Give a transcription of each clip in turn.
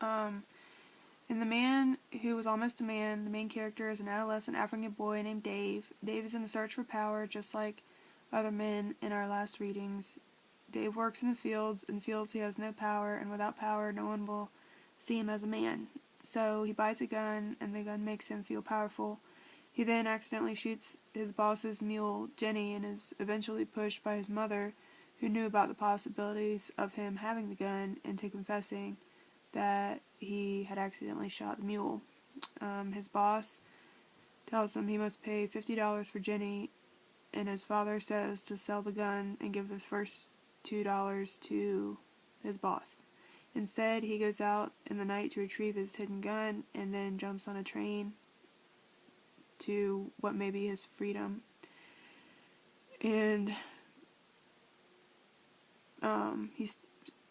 In The Man Who Was Almost a Man, the main character is an adolescent African boy named Dave. Dave is in a search for power, just like other men in our last readings. Dave works in the fields and feels he has no power, and without power, no one will see him as a man. So he buys a gun, and the gun makes him feel powerful. He then accidentally shoots his boss's mule, Jenny, and is eventually pushed by his mother, who knew about the possibilities of him having the gun, into confessing that he had accidentally shot the mule. His boss tells him he must pay $50 for Jenny, and his father says to sell the gun and give the first $2 to his boss. Instead, he goes out in the night to retrieve his hidden gun and then jumps on a train to what may be his freedom. And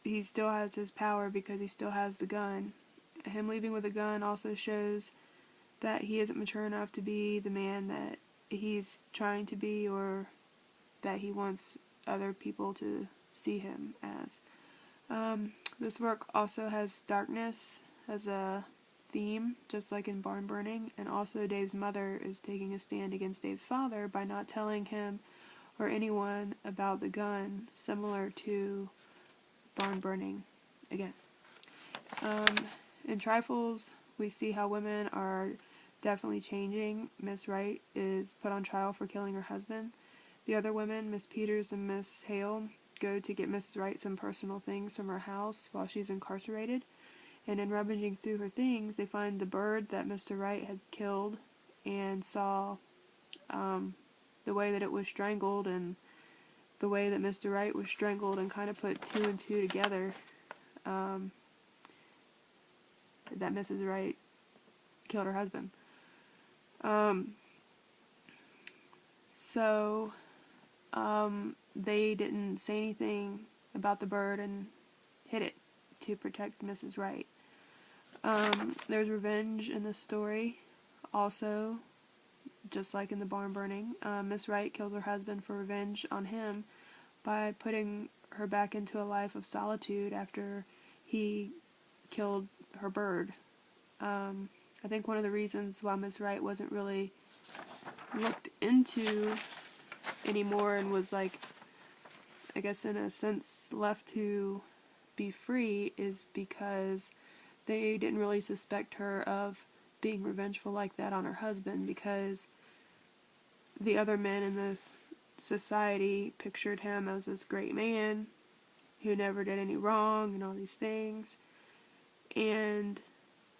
he still has his power because he still has the gun. Him leaving with a gun also shows that he isn't mature enough to be the man that he's trying to be, or that he wants other people to see him as. This work also has darkness as a theme, just like in Barn Burning, and also Dave's mother is taking a stand against Dave's father by not telling him or anyone about the gun, similar to Barn Burning again. In Trifles, we see how women are definitely changing. Miss Wright is put on trial for killing her husband. The other women, Miss Peters and Miss Hale, go to get Mrs. Wright some personal things from her house while she's incarcerated. And in rummaging through her things, they find the bird that Mr. Wright had killed and saw the way that it was strangled and the way that Mr. Wright was strangled, and kind of put two and two together, that Mrs. Wright killed her husband. They didn't say anything about the bird and hid it to protect Mrs. Wright. There's revenge in this story also, just like in the Barn Burning. Miss Wright kills her husband for revenge on him by putting her back into a life of solitude after he killed her bird. I think one of the reasons why Miss Wright wasn't really looked into anymore and was, like, I guess in a sense left to be free is because they didn't really suspect her of being revengeful like that on her husband, because the other men in the society pictured him as this great man who never did any wrong and all these things. And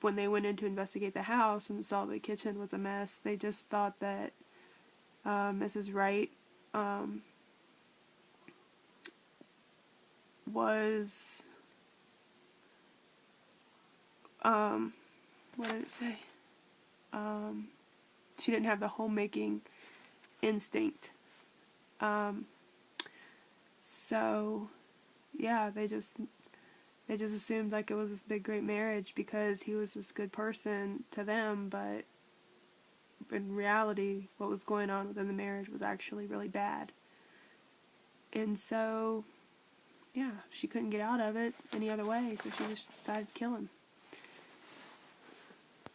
when they went in to investigate the house and saw the kitchen was a mess, they just thought that Mrs. Wright was, what did it say? She didn't have the homemaking instinct. So, yeah, they just assumed like it was this big great marriage because he was this good person to them, but in reality what was going on within the marriage was actually really bad. And so, yeah, she couldn't get out of it any other way, so she just decided to kill him.